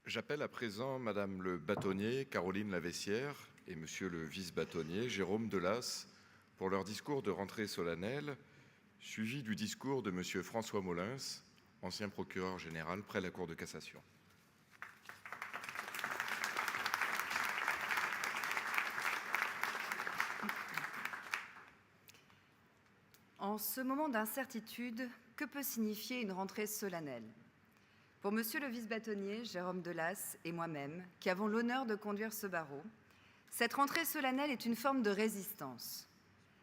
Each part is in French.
J'appelle à présent Madame le bâtonnier Caroline Lavessière et Monsieur le vice-bâtonnier Jérôme Delas pour leur discours de rentrée solennelle, suivi du discours de Monsieur François Molins, ancien procureur général près la Cour de cassation. En ce moment d'incertitude, que peut signifier une rentrée solennelle? Pour Monsieur le vice-bâtonnier, Jérôme Delas et moi-même, qui avons l'honneur de conduire ce barreau, cette rentrée solennelle est une forme de résistance.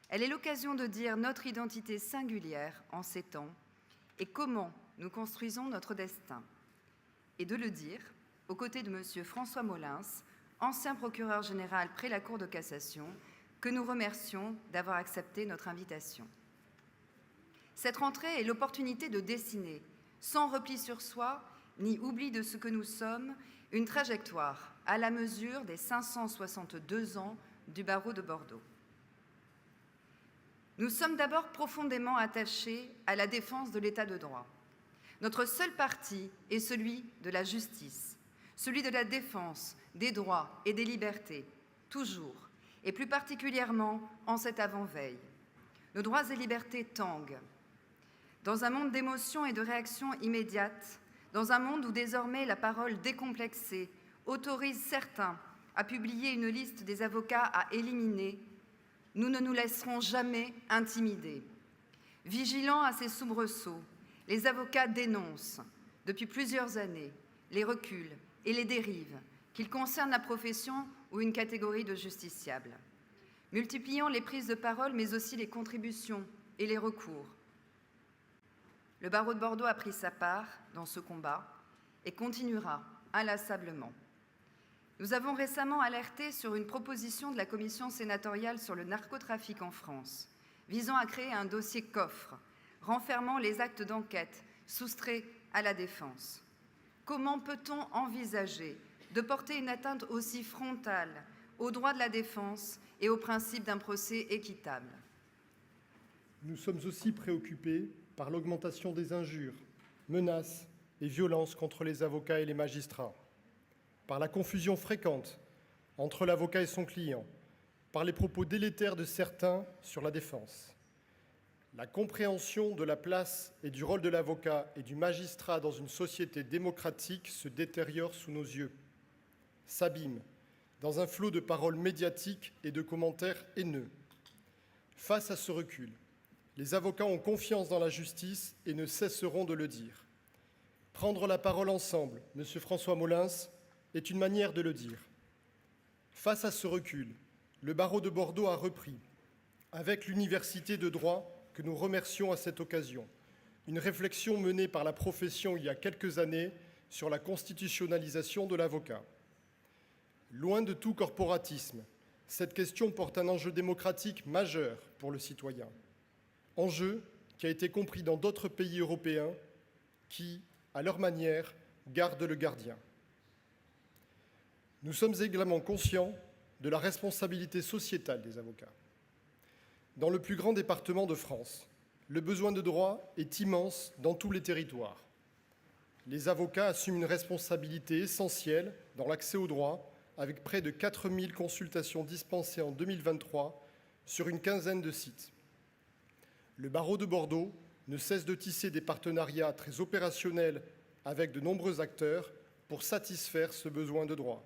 Elle est l'occasion de dire notre identité singulière en ces temps et comment nous construisons notre destin. Et de le dire aux côtés de Monsieur François Molins, ancien procureur général près la Cour de cassation, que nous remercions d'avoir accepté notre invitation. Cette rentrée est l'opportunité de dessiner, sans repli sur soi, ni oubli de ce que nous sommes, une trajectoire à la mesure des 562 ans du barreau de Bordeaux. Nous sommes d'abord profondément attachés à la défense de l'État de droit. Notre seul parti est celui de la justice, celui de la défense des droits et des libertés, toujours, et plus particulièrement en cette avant-veille. Nos droits et libertés tanguent. Dans un monde d'émotions et de réactions immédiates, dans un monde où désormais la parole décomplexée autorise certains à publier une liste des avocats à éliminer, nous ne nous laisserons jamais intimider. Vigilants à ces soubresauts, les avocats dénoncent, depuis plusieurs années, les reculs et les dérives, qu'ils concernent la profession ou une catégorie de justiciables. Multipliant les prises de parole, mais aussi les contributions et les recours. Le barreau de Bordeaux a pris sa part dans ce combat et continuera inlassablement. Nous avons récemment alerté sur une proposition de la commission sénatoriale sur le narcotrafic en France, visant à créer un dossier coffre, renfermant les actes d'enquête soustraits à la défense. Comment peut-on envisager de porter une atteinte aussi frontale aux droits de la défense et au principe d'un procès équitable? Nous sommes aussi préoccupés par l'augmentation des injures, menaces et violences contre les avocats et les magistrats, par la confusion fréquente entre l'avocat et son client, par les propos délétères de certains sur la défense. La compréhension de la place et du rôle de l'avocat et du magistrat dans une société démocratique se détériore sous nos yeux, s'abîme dans un flot de paroles médiatiques et de commentaires haineux. Face à ce recul, les avocats ont confiance dans la justice et ne cesseront de le dire. Prendre la parole ensemble, Monsieur François Molins, est une manière de le dire. Face à ce recul, le barreau de Bordeaux a repris, avec l'Université de droit que nous remercions à cette occasion, une réflexion menée par la profession il y a quelques années sur la constitutionnalisation de l'avocat. Loin de tout corporatisme, cette question porte un enjeu démocratique majeur pour le citoyen. Enjeu qui a été compris dans d'autres pays européens qui, à leur manière, gardent le gardien. Nous sommes également conscients de la responsabilité sociétale des avocats. Dans le plus grand département de France, le besoin de droit est immense dans tous les territoires. Les avocats assument une responsabilité essentielle dans l'accès au droit, avec près de 4000 consultations dispensées en 2023 sur une quinzaine de sites. Le barreau de Bordeaux ne cesse de tisser des partenariats très opérationnels avec de nombreux acteurs pour satisfaire ce besoin de droit.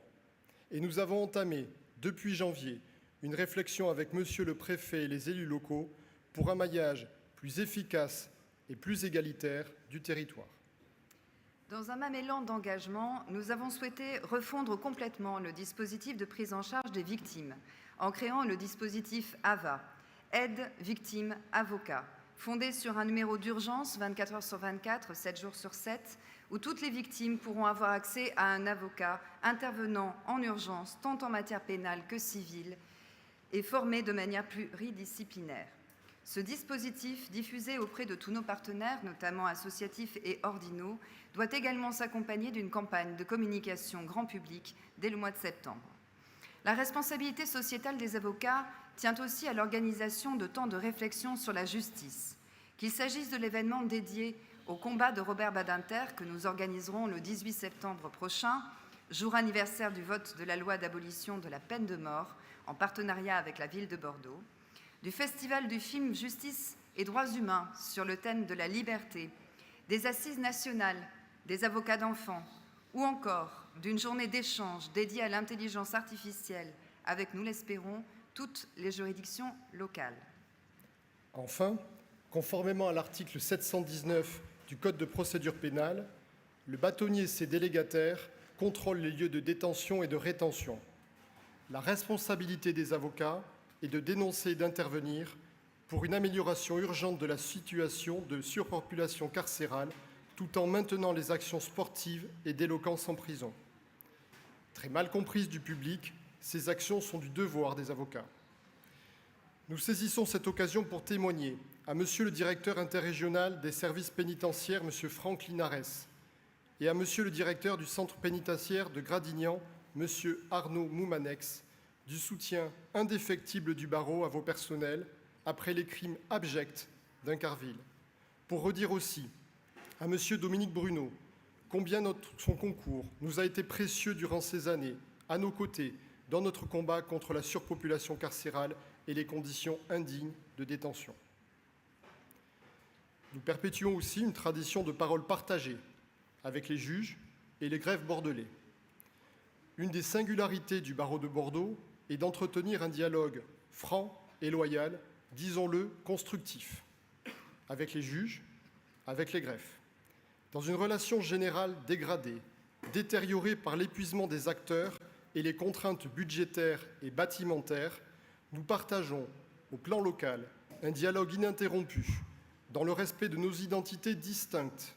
Et nous avons entamé, depuis janvier, une réflexion avec Monsieur le Préfet et les élus locaux pour un maillage plus efficace et plus égalitaire du territoire. Dans un même élan d'engagement, nous avons souhaité refondre complètement le dispositif de prise en charge des victimes en créant le dispositif AVA, Aide Victime Avocat, fondé sur un numéro d'urgence 24 heures sur 24, 7 jours sur 7, où toutes les victimes pourront avoir accès à un avocat intervenant en urgence, tant en matière pénale que civile, et formé de manière pluridisciplinaire. Ce dispositif, diffusé auprès de tous nos partenaires, notamment associatifs et ordinaux, doit également s'accompagner d'une campagne de communication grand public dès le mois de septembre. La responsabilité sociétale des avocats tient aussi à l'organisation de temps de réflexion sur la justice, qu'il s'agisse de l'événement dédié au combat de Robert Badinter que nous organiserons le 18 septembre prochain, jour anniversaire du vote de la loi d'abolition de la peine de mort en partenariat avec la ville de Bordeaux, du festival du film Justice et droits humains sur le thème de la liberté, des assises nationales, des avocats d'enfants, ou encore d'une journée d'échange dédiée à l'intelligence artificielle avec, nous l'espérons, toutes les juridictions locales. Enfin, conformément à l'article 719 du Code de procédure pénale, le bâtonnier et ses délégataires contrôlent les lieux de détention et de rétention. La responsabilité des avocats est de dénoncer et d'intervenir pour une amélioration urgente de la situation de surpopulation carcérale tout en maintenant les actions sportives et d'éloquence en prison. Très mal comprises du public, ces actions sont du devoir des avocats. Nous saisissons cette occasion pour témoigner à Monsieur le directeur interrégional des services pénitentiaires, Monsieur Franck Linares, et à Monsieur le directeur du centre pénitentiaire de Gradignan, Monsieur Arnaud Moumanex, du soutien indéfectible du barreau à vos personnels après les crimes abjects d'Incarville. Pour redire aussi à Monsieur Dominique Bruno combien son concours nous a été précieux durant ces années, à nos côtés, dans notre combat contre la surpopulation carcérale et les conditions indignes de détention. Nous perpétuons aussi une tradition de parole partagée avec les juges et les greffes bordelais. Une des singularités du barreau de Bordeaux est d'entretenir un dialogue franc et loyal, disons-le, constructif, avec les juges, avec les greffes. Dans une relation générale dégradée, détériorée par l'épuisement des acteurs et les contraintes budgétaires et bâtimentaires, nous partageons, au plan local, un dialogue ininterrompu, dans le respect de nos identités distinctes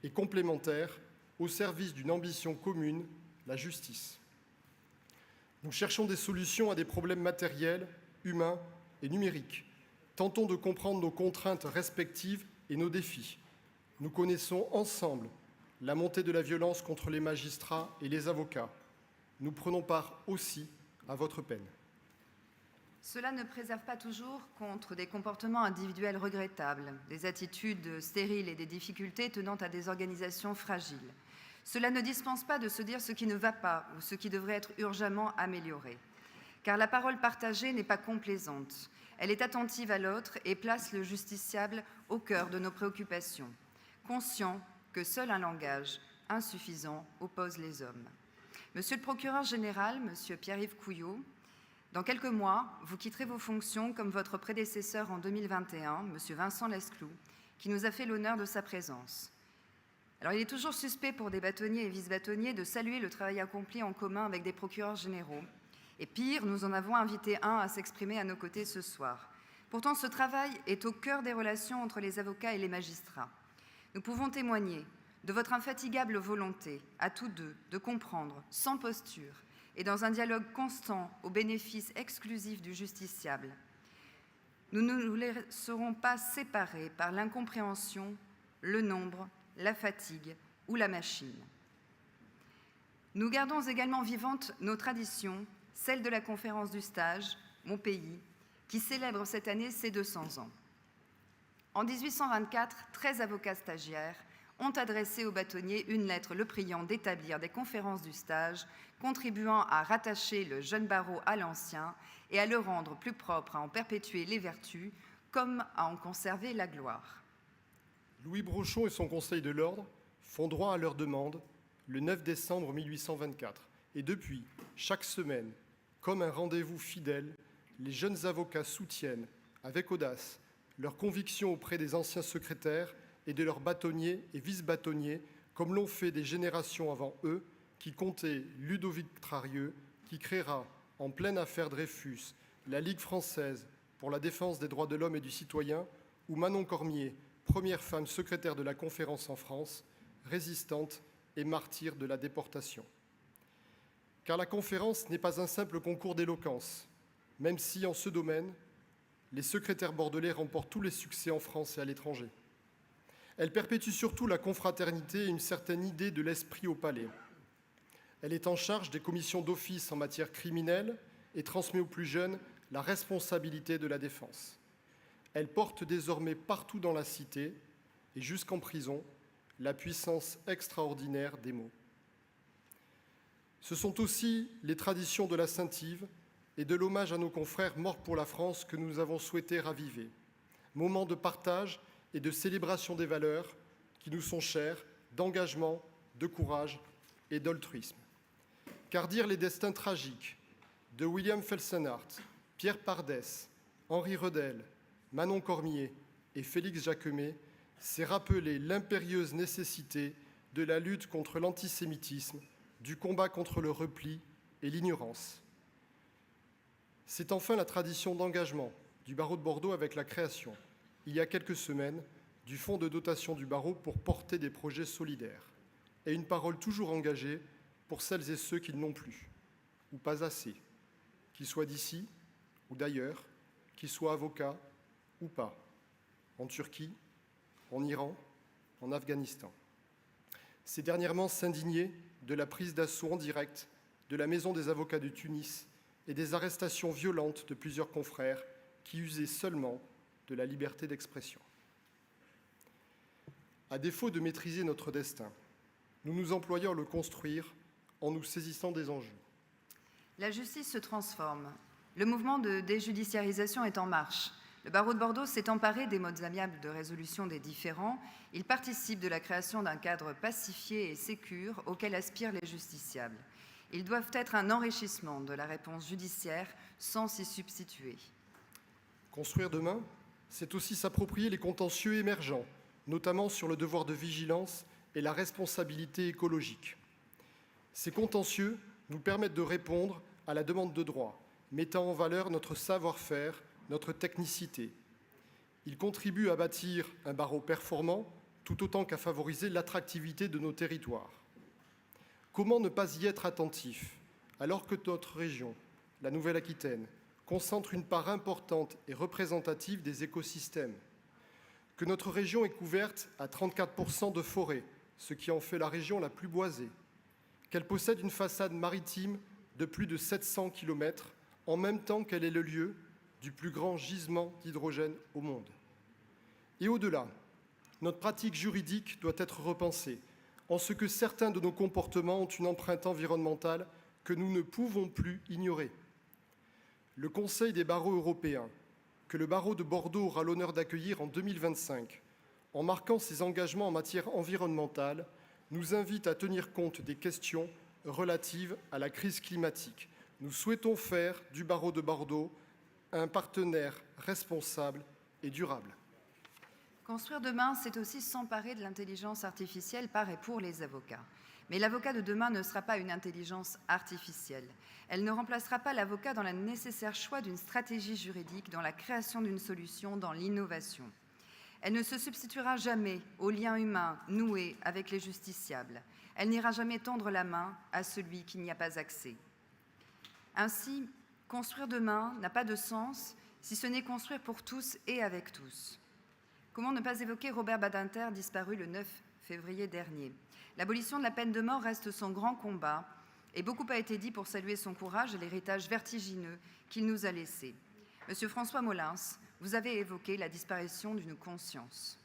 et complémentaires, au service d'une ambition commune, la justice. Nous cherchons des solutions à des problèmes matériels, humains et numériques. Tentons de comprendre nos contraintes respectives et nos défis. Nous connaissons ensemble la montée de la violence contre les magistrats et les avocats. Nous prenons part aussi à votre peine. Cela ne préserve pas toujours contre des comportements individuels regrettables, des attitudes stériles et des difficultés tenant à des organisations fragiles. Cela ne dispense pas de se dire ce qui ne va pas ou ce qui devrait être urgemment amélioré. Car la parole partagée n'est pas complaisante. Elle est attentive à l'autre et place le justiciable au cœur de nos préoccupations, conscient que seul un langage insuffisant oppose les hommes. Monsieur le procureur général, Monsieur Pierre-Yves Couillot, dans quelques mois, vous quitterez vos fonctions comme votre prédécesseur en 2021, Monsieur Vincent Lesclou, qui nous a fait l'honneur de sa présence. Alors, il est toujours suspect pour des bâtonniers et vice-bâtonniers de saluer le travail accompli en commun avec des procureurs généraux. Et pire, nous en avons invité un à s'exprimer à nos côtés ce soir. Pourtant, ce travail est au cœur des relations entre les avocats et les magistrats. Nous pouvons témoigner de votre infatigable volonté, à tous deux, de comprendre, sans posture, et dans un dialogue constant au bénéfice exclusif du justiciable. Nous ne nous laisserons pas séparer par l'incompréhension, le nombre, la fatigue ou la machine. Nous gardons également vivante nos traditions, celle de la conférence du stage, mon pays, qui célèbre cette année ses 200 ans. En 1824, 13 avocats stagiaires ont adressé aux bâtonniers une lettre le priant d'établir des conférences du stage, contribuant à rattacher le jeune barreau à l'ancien et à le rendre plus propre à en perpétuer les vertus, comme à en conserver la gloire. Louis Brochon et son Conseil de l'Ordre font droit à leur demande le 9 décembre 1824. Et depuis, chaque semaine, comme un rendez-vous fidèle, les jeunes avocats soutiennent, avec audace, leurs convictions auprès des anciens secrétaires et de leurs bâtonniers et vice-bâtonniers, comme l'ont fait des générations avant eux, qui comptaient Ludovic Trarieux, qui créera, en pleine affaire Dreyfus, la Ligue française pour la défense des droits de l'homme et du citoyen, ou Manon Cormier, première femme secrétaire de la Conférence en France, résistante et martyr de la déportation. Car la Conférence n'est pas un simple concours d'éloquence, même si, en ce domaine, les secrétaires bordelais remportent tous les succès en France et à l'étranger. Elle perpétue surtout la confraternité et une certaine idée de l'esprit au palais. Elle est en charge des commissions d'office en matière criminelle et transmet aux plus jeunes la responsabilité de la défense. Elle porte désormais partout dans la cité et jusqu'en prison, la puissance extraordinaire des mots. Ce sont aussi les traditions de la Saint-Yves et de l'hommage à nos confrères morts pour la France que nous avons souhaité raviver. Moment de partage et de célébration des valeurs qui nous sont chères, d'engagement, de courage et d'altruisme. Car dire les destins tragiques de William Felsenhart, Pierre Pardès, Henri Redel, Manon Cormier et Félix Jacquemet, c'est rappeler l'impérieuse nécessité de la lutte contre l'antisémitisme, du combat contre le repli et l'ignorance. C'est enfin la tradition d'engagement du barreau de Bordeaux avec la création, il y a quelques semaines, du fonds de dotation du barreau pour porter des projets solidaires et une parole toujours engagée pour celles et ceux qui n'ont plus, ou pas assez, qu'ils soient d'ici ou d'ailleurs, qu'ils soient avocats ou pas, en Turquie, en Iran, en Afghanistan. C'est dernièrement s'indigner de la prise d'assaut en direct de la Maison des avocats de Tunis et des arrestations violentes de plusieurs confrères qui usaient seulement de la liberté d'expression. À défaut de maîtriser notre destin, nous nous employons à le construire en nous saisissant des enjeux. La justice se transforme. Le mouvement de déjudiciarisation est en marche. Le barreau de Bordeaux s'est emparé des modes amiables de résolution des différends. Il participe de la création d'un cadre pacifié et sécure auquel aspirent les justiciables. Ils doivent être un enrichissement de la réponse judiciaire sans s'y substituer. Construire demain, c'est aussi s'approprier les contentieux émergents, notamment sur le devoir de vigilance et la responsabilité écologique. Ces contentieux nous permettent de répondre à la demande de droit, mettant en valeur notre savoir-faire, notre technicité. Ils contribuent à bâtir un barreau performant, tout autant qu'à favoriser l'attractivité de nos territoires. Comment ne pas y être attentif, alors que notre région, la Nouvelle-Aquitaine, concentre une part importante et représentative des écosystèmes, que notre région est couverte à 34% de forêts, ce qui en fait la région la plus boisée, qu'elle possède une façade maritime de plus de 700 km, en même temps qu'elle est le lieu du plus grand gisement d'hydrogène au monde. Et au-delà, notre pratique juridique doit être repensée, en ce que certains de nos comportements ont une empreinte environnementale que nous ne pouvons plus ignorer. Le Conseil des barreaux européens, que le barreau de Bordeaux aura l'honneur d'accueillir en 2025, en marquant ses engagements en matière environnementale, nous invite à tenir compte des questions relatives à la crise climatique. Nous souhaitons faire du barreau de Bordeaux un partenaire responsable et durable. Construire demain, c'est aussi s'emparer de l'intelligence artificielle par et pour les avocats. Mais l'avocat de demain ne sera pas une intelligence artificielle. Elle ne remplacera pas l'avocat dans le nécessaire choix d'une stratégie juridique, dans la création d'une solution, dans l'innovation. Elle ne se substituera jamais aux liens humains noués avec les justiciables. Elle n'ira jamais tendre la main à celui qui n'y a pas accès. Ainsi, construire demain n'a pas de sens si ce n'est construire pour tous et avec tous. Comment ne pas évoquer Robert Badinter, disparu le 9 février dernier? L'abolition de la peine de mort reste son grand combat et beaucoup a été dit pour saluer son courage et l'héritage vertigineux qu'il nous a laissé. Monsieur François Molins, vous avez évoqué la disparition d'une conscience.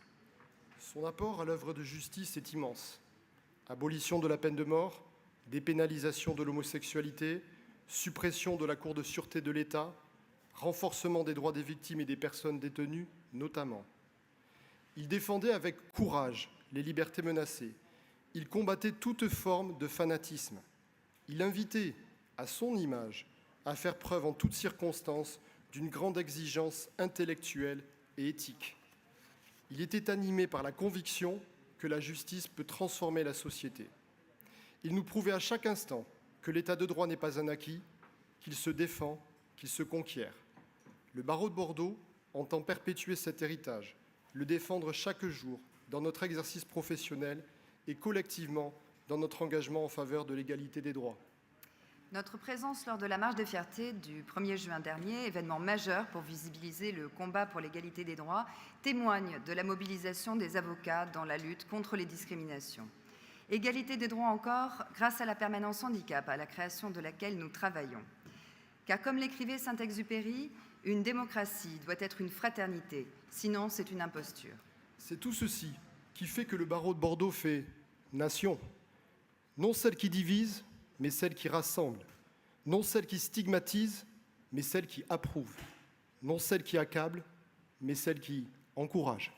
Son apport à l'œuvre de justice est immense. Abolition de la peine de mort, dépénalisation de l'homosexualité, suppression de la Cour de sûreté de l'État, renforcement des droits des victimes et des personnes détenues, notamment. Il défendait avec courage les libertés menacées. Il combattait toute forme de fanatisme. Il invitait, à son image, à faire preuve en toutes circonstances d'une grande exigence intellectuelle et éthique. Il était animé par la conviction que la justice peut transformer la société. Il nous prouvait à chaque instant que l'état de droit n'est pas un acquis, qu'il se défend, qu'il se conquiert. Le barreau de Bordeaux entend perpétuer cet héritage, le défendre chaque jour dans notre exercice professionnel et collectivement dans notre engagement en faveur de l'égalité des droits. Notre présence lors de la marche des fiertés du 1er juin dernier, événement majeur pour visibiliser le combat pour l'égalité des droits, témoigne de la mobilisation des avocats dans la lutte contre les discriminations. Égalité des droits encore, grâce à la permanence handicap, à la création de laquelle nous travaillons. Car comme l'écrivait Saint-Exupéry, une démocratie doit être une fraternité, sinon c'est une imposture. C'est tout ceci qui fait que le barreau de Bordeaux fait nation. Non celle qui divise, mais celle qui rassemble. Non celle qui stigmatise, mais celle qui approuve. Non celle qui accable, mais celle qui encourage.